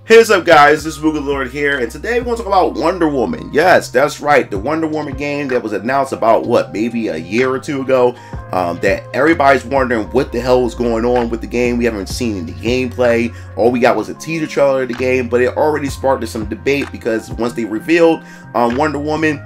Here's up, guys, this is MugenLord here, and today we're going to talk about Wonder Woman. Yes, that's right, the Wonder Woman game that was announced about, what, maybe a year or two ago, that everybody's wondering what the hell is going on with the game. We haven't seen any gameplay. All we got was a teaser trailer of the game, but it already sparked some debate because once they revealed Wonder Woman,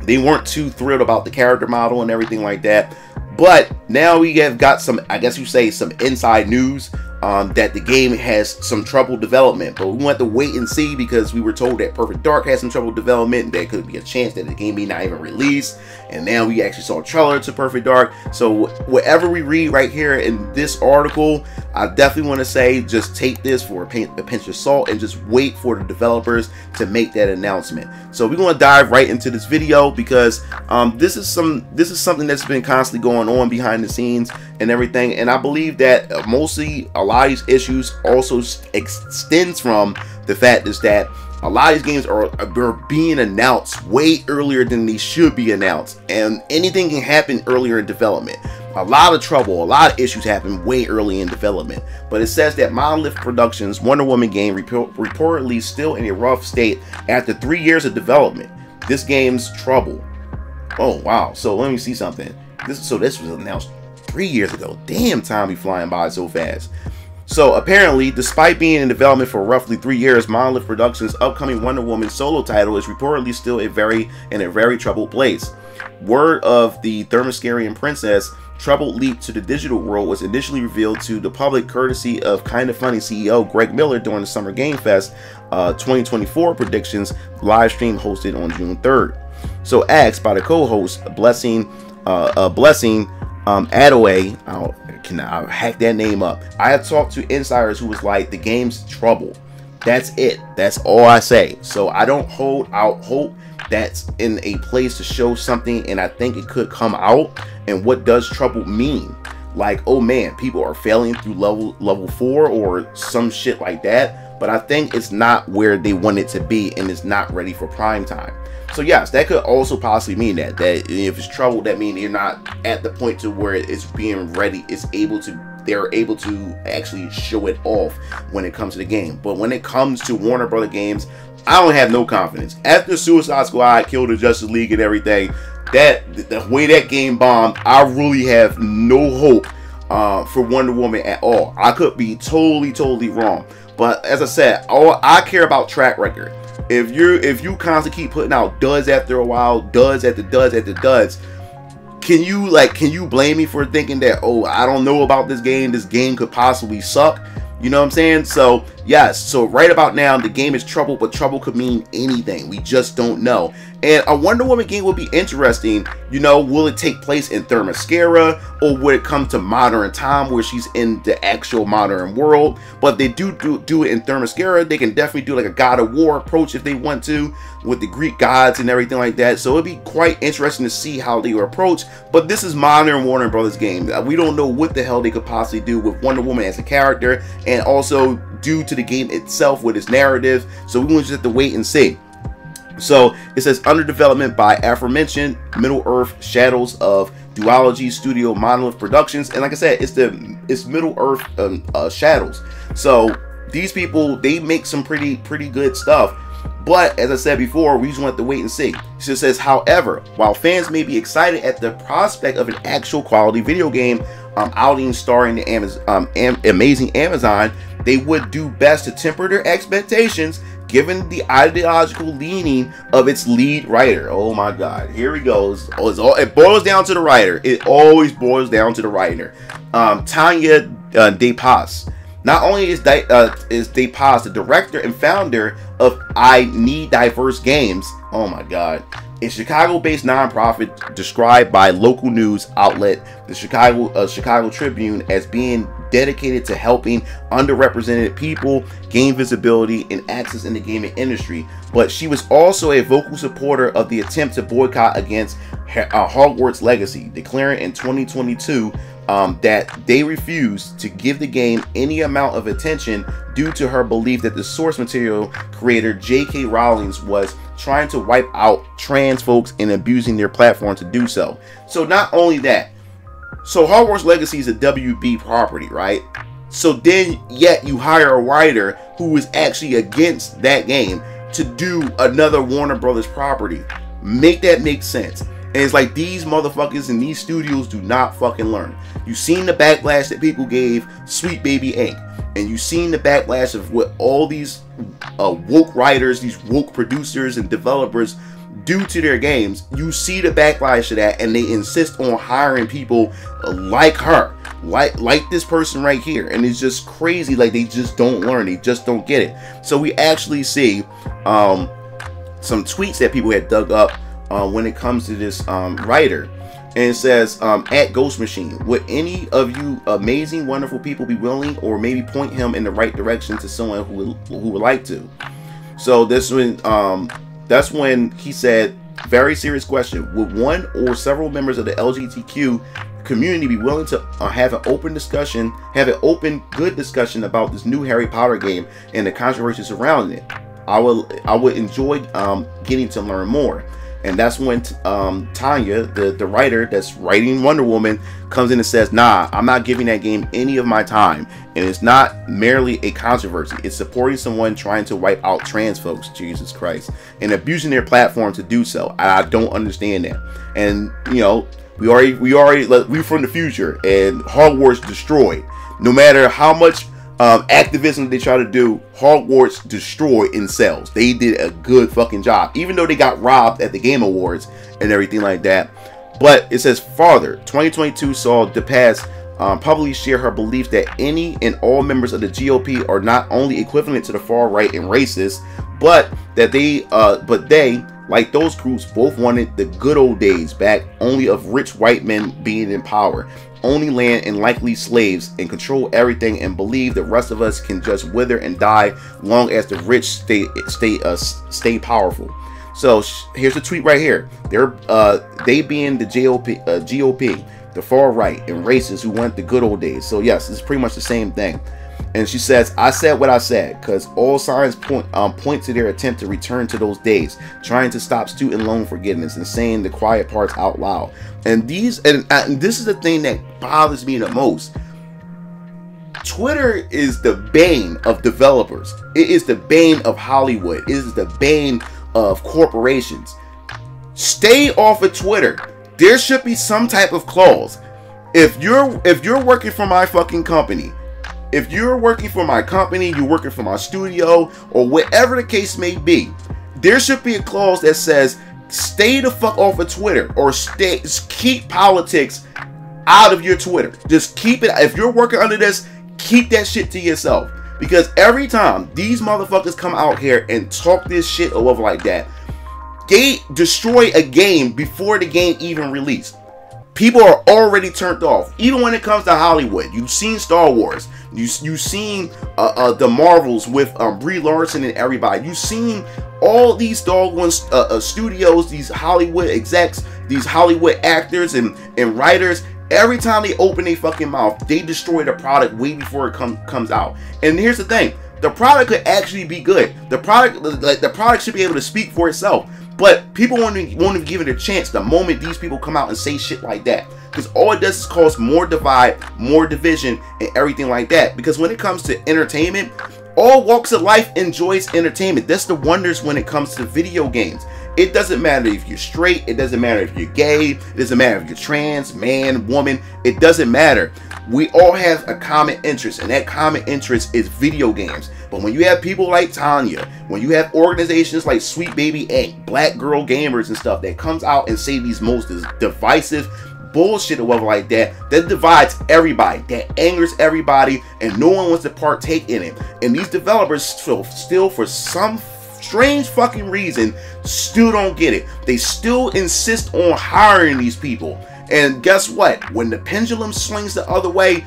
they weren't too thrilled about the character model and everything like that. But now we have got some, I guess you say, some inside news that the game has some trouble development, but we want to wait and see because we were told that Perfect Dark has some trouble development and there could be a chance that the game may not even release. And now we actually saw a trailer to Perfect Dark. So whatever we read right here in this article, I definitely want to say just take this for a pinch of salt and just wait for the developers to make that announcement. So we're going to dive right into this video because this is something that's been constantly going on behind the scenes and everything, and I believe that mostly a lot of these issues also extends from the fact is that a lot of these games are being announced way earlier than they should be announced, and anything can happen earlier in development. A lot of trouble, a lot of issues happen way early in development. But it says that Monolith Productions' Wonder Woman game reportedly still in a rough state after 3 years of development. This game's trouble. Oh wow! So let me see something. This was announced 3 years ago. Damn, time be flying by so fast. So apparently, despite being in development for roughly 3 years, Monolith Productions' upcoming Wonder Woman solo title is reportedly still in a very troubled place. Word of the Themyscirian princess' troubled leap to the digital world was initially revealed to the public courtesy of Kinda Funny CEO Greg Miller during the Summer Game Fest 2024 predictions live stream hosted on June 3rd. So asked by the co-host Blessing Adaway, I'll hack that name up. I have talked to insiders who was like, the game's trouble. That's it. That's all I say. So I don't hold out hope that's in a place to show something, and I think it could come out. And what does trouble mean? Like, oh man, people are failing through level 4 or some shit like that. But I think it's not where they want it to be, and it's not ready for prime time. So yes, that could also possibly mean that if it's trouble, that means you're not at the point to where it's being ready. They're able to actually show it off when it comes to the game. But when it comes to Warner Brother games, I don't have no confidence. After Suicide Squad killed the Justice League and everything, the way that game bombed, I really have no hope for Wonder Woman at all. I could be totally wrong. But as I said, I care about track record. If you constantly keep putting out duds after a while, duds after duds after duds, can you blame me for thinking that, oh, I don't know about this game could possibly suck? You know what I'm saying? So yes, so right about now the game is trouble, but trouble could mean anything. We just don't know. And a Wonder Woman game will be interesting. You know, will it take place in Themyscira, or would it come to modern time where she's in the actual modern world? But if they do it in Themyscira, they can definitely do like a God of War approach if they want to, with the Greek gods and everything like that. So it'd be quite interesting to see how they approach. But this is modern Warner Brothers game. We don't know what the hell they could possibly do with Wonder Woman as a character, and also due to the game itself with its narrative. So we will just have to wait and see. So it says under development by aforementioned Middle-earth Shadows of Duology Studio Monolith Productions, and like I said, it's Middle-earth Shadows. So these people, they make some pretty good stuff. But as I said before, we just want to wait and see. So it says, however, while fans may be excited at the prospect of an actual quality video game outing starring the amazing Amazon, they would do best to temper their expectations given the ideological leaning of its lead writer. Oh my God, here he goes. It boils down to the writer. It always boils down to the writer. Tanya DePaz. Not only is DePaz the director and founder of I Need Diverse Games, oh my God, a Chicago-based nonprofit described by local news outlet the Chicago Tribune as being dedicated to helping underrepresented people gain visibility and access in the gaming industry. But she was also a vocal supporter of the attempt to boycott against Hogwarts Legacy, declaring in 2022 that they refused to give the game any amount of attention due to her belief that the source material creator J.K. Rowling was trying to wipe out trans folks and abusing their platform to do so. So not only that, so Hogwarts Legacy is a WB property, right? So then, yet you hire a writer who is actually against that game to do another Warner Brothers property. Make that make sense. And it's like these motherfuckers in these studios do not fucking learn. You've seen the backlash that people gave Sweet Baby Inc. And you've seen the backlash of what all these woke writers, these woke producers and developers do to their games. You see the backlash of that, and they insist on hiring people like her, like this person right here. And it's just crazy. Like, they just don't learn. They just don't get it. So we actually see some tweets that people had dug up when it comes to this writer. And it says, at Ghost Machine, would any of you amazing, wonderful people be willing, or maybe point him in the right direction to someone who would like to? So this when that's when he said, very serious question: would one or several members of the LGBTQ community be willing to have an open discussion, good discussion about this new Harry Potter game and the controversy surrounding it? I would enjoy getting to learn more. And that's when Tanya, the writer that's writing Wonder Woman, comes in and says, nah, I'm not giving that game any of my time. And it's not merely a controversy. It's supporting someone trying to wipe out trans folks, Jesus Christ, and abusing their platform to do so. I don't understand that. And, you know, we're from the future, and Hogwarts destroyed. No matter how much activism they try to do, Hogwarts destroyed in sales. They did a good fucking job, even though they got robbed at the Game Awards and everything like that. But it says farther, 2022 saw DePass publicly share her belief that any and all members of the GOP are not only equivalent to the far right and racist, but that they, like those groups, both wanted the good old days back, only of rich white men being in power, owning land and likely slaves, and control everything, and believe the rest of us can just wither and die long as the rich stay powerful. So here's the tweet right here. They being the GOP, the far right and racists who want the good old days. So yes, it's pretty much the same thing. And she says, I said what I said because all signs point to their attempt to return to those days, trying to stop student loan forgiveness and saying the quiet parts out loud. And this is the thing that bothers me the most. Twitter is the bane of developers. It is the bane of Hollywood. It is the bane of corporations. Stay off of Twitter. There should be some type of clause. If you're working for my fucking company, if you're working for my company, you're working for my studio, or whatever the case may be, there should be a clause that says, stay the fuck off of Twitter, or keep politics out of your Twitter. Just keep it. If you're working under this, keep that shit to yourself. Because every time these motherfuckers come out here and talk this shit or whatever like that, they destroy a game before the game even released. People are already turned off. Even when it comes to Hollywood, you've seen Star Wars, you've seen the Marvels with Brie Larson and everybody. You've seen all these doggone studios, these Hollywood execs, these Hollywood actors and writers. Every time they open their fucking mouth, they destroy the product way before it comes out. And here's the thing: the product could actually be good. The product should be able to speak for itself. But people won't even give it a chance the moment these people come out and say shit like that. Because all it does is cause more divide, more division, and everything like that. Because when it comes to entertainment, all walks of life enjoys entertainment. That's the wonders when it comes to video games. It doesn't matter if you're straight. It doesn't matter if you're gay. It doesn't matter if you're trans, man, woman. It doesn't matter. We all have a common interest, and that common interest is video games. But when you have people like Tanya, when you have organizations like Sweet Baby Inc., Black Girl Gamers and stuff that comes out and say these most divisive bullshit or whatever like that, that divides everybody, that angers everybody, and no one wants to partake in it. And these developers still for some strange fucking reason still don't get it. They still insist on hiring these people. And guess what? When the pendulum swings the other way,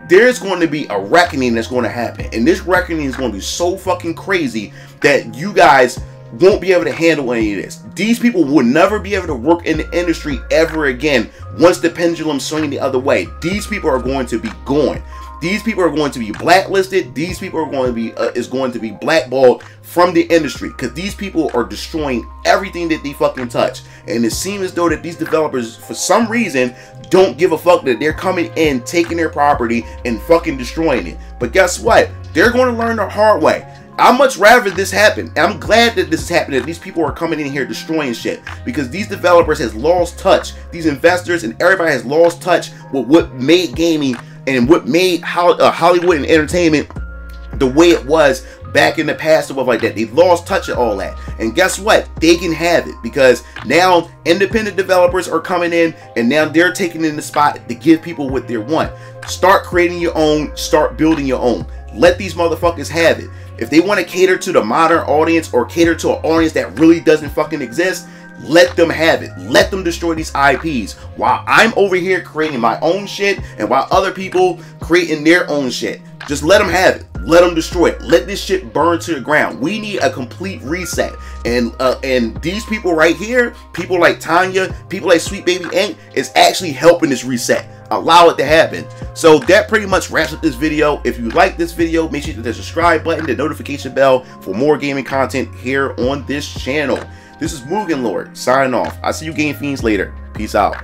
there's going to be a reckoning that's going to happen. And this reckoning is going to be so fucking crazy that you guys won't be able to handle any of this. These people will never be able to work in the industry ever again once the pendulum swings the other way. These people are going to be gone. These people are going to be blacklisted. These people are going to be blackballed from the industry, because these people are destroying everything that they fucking touch. And it seems as though that these developers, for some reason, don't give a fuck that they're coming in, taking their property and fucking destroying it. But guess what? They're going to learn the hard way. I'd much rather this happen. I'm glad that this is happening, that these people are coming in here destroying shit, because these developers has lost touch. These investors and everybody has lost touch with what made gaming and what made Hollywood and entertainment the way it was back in the past and stuff like that. They lost touch of all that. And guess what? They can have it, because now independent developers are coming in, and now they're taking in the spot to give people what they want. Start creating your own. Start building your own. Let these motherfuckers have it. If they want to cater to the modern audience or cater to an audience that really doesn't fucking exist, let them have it. Let them destroy these IPs while I'm over here creating my own shit, and while other people creating their own shit. Just let them have it. Let them destroy it. Let this shit burn to the ground. We need a complete reset. And these people right here, people like Tanya, people like Sweet Baby Inc, is actually helping this reset. Allow it to happen. So that pretty much wraps up this video. If you like this video, make sure to hit the subscribe button, the notification bell for more gaming content here on this channel. This is MugenLord signing off. I'll see you game fiends later. Peace out.